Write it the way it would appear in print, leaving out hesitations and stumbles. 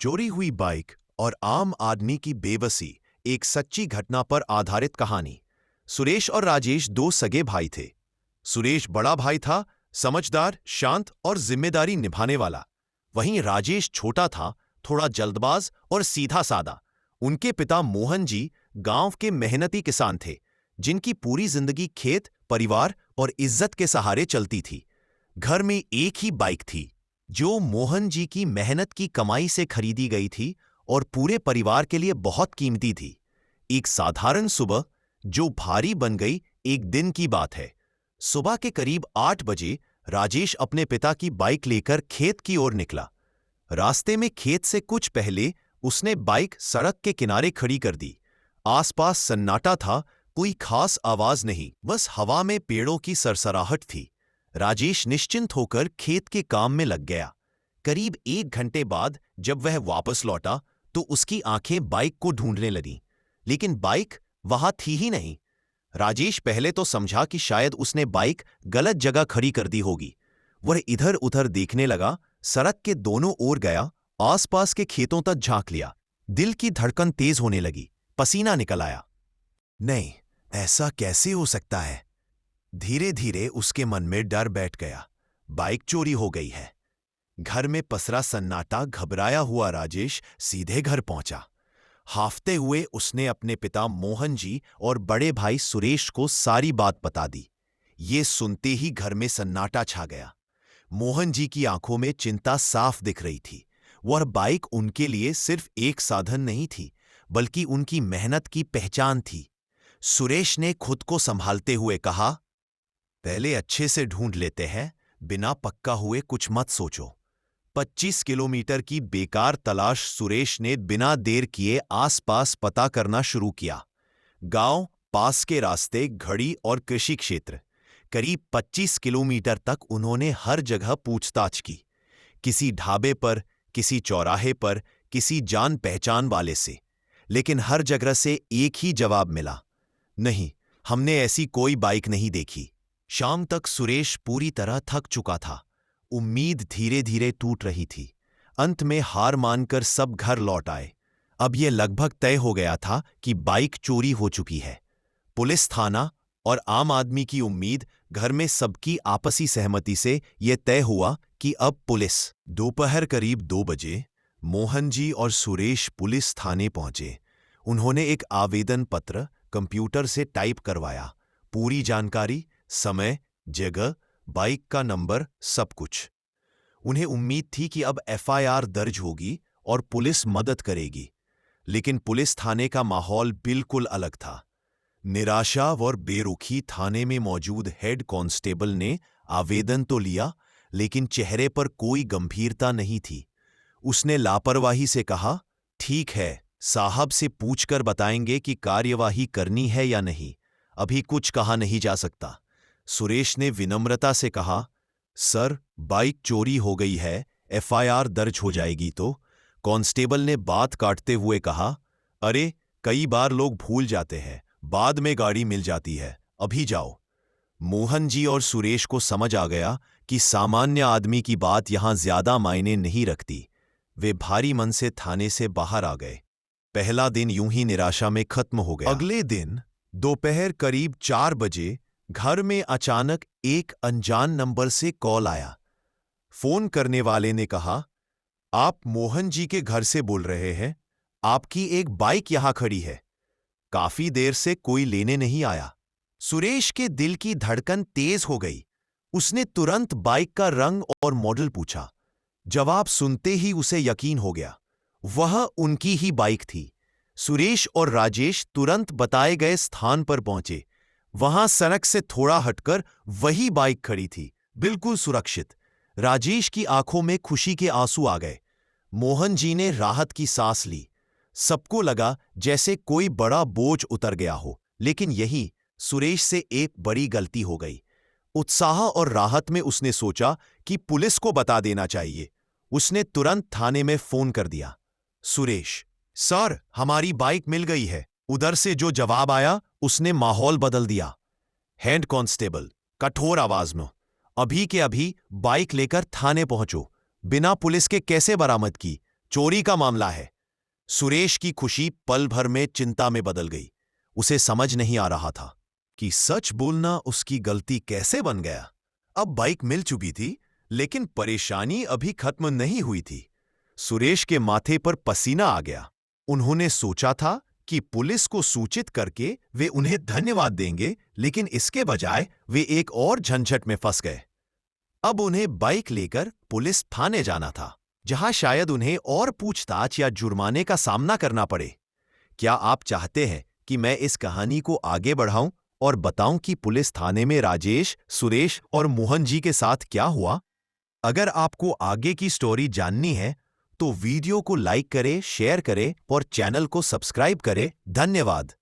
चोरी हुई बाइक और आम आदमी की बेबसी, एक सच्ची घटना पर आधारित कहानी। सुरेश और राजेश दो सगे भाई थे। सुरेश बड़ा भाई था, समझदार, शांत और जिम्मेदारी निभाने वाला। वहीं राजेश छोटा था, थोड़ा जल्दबाज और सीधा सादा। उनके पिता मोहन जी गांव के मेहनती किसान थे, जिनकी पूरी जिंदगी खेत, परिवार और इज्जत के सहारे चलती थी। घर में एक ही बाइक थी, जो मोहन जी की मेहनत की कमाई से खरीदी गई थी और पूरे परिवार के लिए बहुत कीमती थी। एक साधारण सुबह जो भारी बन गई एक दिन की बात है। सुबह के करीब 8 बजे राजेश अपने पिता की बाइक लेकर खेत की ओर निकला। रास्ते में खेत से कुछ पहले उसने बाइक सड़क के किनारे खड़ी कर दी। आसपास सन्नाटा था, कोई खास आवाज नहीं, बस हवा में पेड़ों की सरसराहट थी। राजेश निश्चिंत होकर खेत के काम में लग गया। करीब 1 घंटे बाद जब वह वापस लौटा तो उसकी आंखें बाइक को ढूंढने लगीं, लेकिन बाइक वहां थी ही नहीं। राजेश पहले तो समझा कि शायद उसने बाइक गलत जगह खड़ी कर दी होगी। वह इधर उधर देखने लगा, सड़क के दोनों ओर गया, आसपास के खेतों तक झांक लिया। दिल की धड़कन तेज होने लगी, पसीना निकल आया। नहीं, ऐसा कैसे हो सकता है? धीरे धीरे उसके मन में डर बैठ गया। बाइक चोरी हो गई है। घर में पसरा सन्नाटा, घबराया हुआ राजेश सीधे घर पहुंचा। हाफते हुए उसने अपने पिता मोहन जी और बड़े भाई सुरेश को सारी बात बता दी। ये सुनते ही घर में सन्नाटा छा गया। मोहन जी की आंखों में चिंता साफ दिख रही थी। वह बाइक उनके लिए सिर्फ एक साधन नहीं थी, बल्कि उनकी मेहनत की पहचान थी। सुरेश ने खुद को संभालते हुए कहा, पहले अच्छे से ढूंढ लेते हैं, बिना पक्का हुए कुछ मत सोचो। 25 किलोमीटर की बेकार तलाश सुरेश ने बिना देर किए आसपास पता करना शुरू किया। गांव, पास के रास्ते, घड़ी और कृषि क्षेत्र। करीब 25 किलोमीटर तक उन्होंने हर जगह पूछताछ की। किसी ढाबे पर, किसी चौराहे पर, किसी जान पहचान वाले से, लेकिन हर जगह से एक ही जवाब मिला, नहीं, हमने ऐसी कोई बाइक नहीं देखी। शाम तक सुरेश पूरी तरह थक चुका था। उम्मीद धीरे धीरे टूट रही थी। अंत में हार मानकर सब घर लौट आए। अब यह लगभग तय हो गया था कि बाइक चोरी हो चुकी है। पुलिस, थाना और आम आदमी की उम्मीद, घर में सबकी आपसी सहमति से यह तय हुआ कि अब पुलिस। दोपहर करीब 2 बजे मोहन जी और सुरेश पुलिस थाने पहुंचे। उन्होंने एक आवेदन पत्र कंप्यूटर से टाइप करवाया। पूरी जानकारी, समय, जगह, बाइक का नंबर, सब कुछ। उन्हें उम्मीद थी कि अब एफआईआर दर्ज होगी और पुलिस मदद करेगी। लेकिन पुलिस थाने का माहौल बिल्कुल अलग था। निराशा और बेरुखी। थाने में मौजूद हेड कांस्टेबल ने आवेदन तो लिया, लेकिन चेहरे पर कोई गंभीरता नहीं थी। उसने लापरवाही से कहा, ठीक है, साहब से पूछकर बताएंगे कि कार्यवाही करनी है या नहीं, अभी कुछ कहा नहीं जा सकता। सुरेश ने विनम्रता से कहा, सर, बाइक चोरी हो गई है, एफआईआर दर्ज हो जाएगी तो। कांस्टेबल ने बात काटते हुए कहा, अरे, कई बार लोग भूल जाते हैं, बाद में गाड़ी मिल जाती है, अभी जाओ। मोहन जी और सुरेश को समझ आ गया कि सामान्य आदमी की बात यहां ज्यादा मायने नहीं रखती। वे भारी मन से थाने से बाहर आ गए। पहला दिन यूं ही निराशा में खत्म हो गया। अगले दिन दोपहर करीब 4 बजे घर में अचानक एक अनजान नंबर से कॉल आया। फोन करने वाले ने कहा, आप मोहन जी के घर से बोल रहे हैं? आपकी एक बाइक यहां खड़ी है, काफी देर से कोई लेने नहीं आया। सुरेश के दिल की धड़कन तेज हो गई। उसने तुरंत बाइक का रंग और मॉडल पूछा। जवाब सुनते ही उसे यकीन हो गया, वह उनकी ही बाइक थी। सुरेश और राजेश तुरंत बताए गए स्थान पर पहुंचे। वहां सड़क से थोड़ा हटकर वही बाइक खड़ी थी, बिल्कुल सुरक्षित। राजेश की आंखों में खुशी के आंसू आ गए। मोहन जी ने राहत की सांस ली। सबको लगा जैसे कोई बड़ा बोझ उतर गया हो, लेकिन यही सुरेश से एक बड़ी गलती हो गई। उत्साह और राहत में उसने सोचा कि पुलिस को बता देना चाहिए। उसने तुरंत थाने में फोन कर दिया। सुरेश, सर, हमारी बाइक मिल गई है। उधर से जो जवाब आया उसने माहौल बदल दिया। हेड कांस्टेबल कठोर आवाज में, अभी के अभी बाइक लेकर थाने पहुंचो। बिना पुलिस के कैसे बरामद की? चोरी का मामला है। सुरेश की खुशी पल भर में चिंता में बदल गई। उसे समझ नहीं आ रहा था कि सच बोलना उसकी गलती कैसे बन गया। अब बाइक मिल चुकी थी, लेकिन परेशानी अभी खत्म नहीं हुई थी। सुरेश के माथे पर पसीना आ गया। उन्होंने सोचा था कि पुलिस को सूचित करके वे उन्हें धन्यवाद देंगे, लेकिन इसके बजाय वे एक और झंझट में फंस गए। अब उन्हें बाइक लेकर पुलिस थाने जाना था, जहां शायद उन्हें और पूछताछ या जुर्माने का सामना करना पड़े। क्या आप चाहते हैं कि मैं इस कहानी को आगे बढ़ाऊं और बताऊं कि पुलिस थाने में राजेश, सुरेश और मोहन जी के साथ क्या हुआ? अगर आपको आगे की स्टोरी जाननी है, तो वीडियो को लाइक करें, शेयर करें और चैनल को सब्सक्राइब करें। धन्यवाद।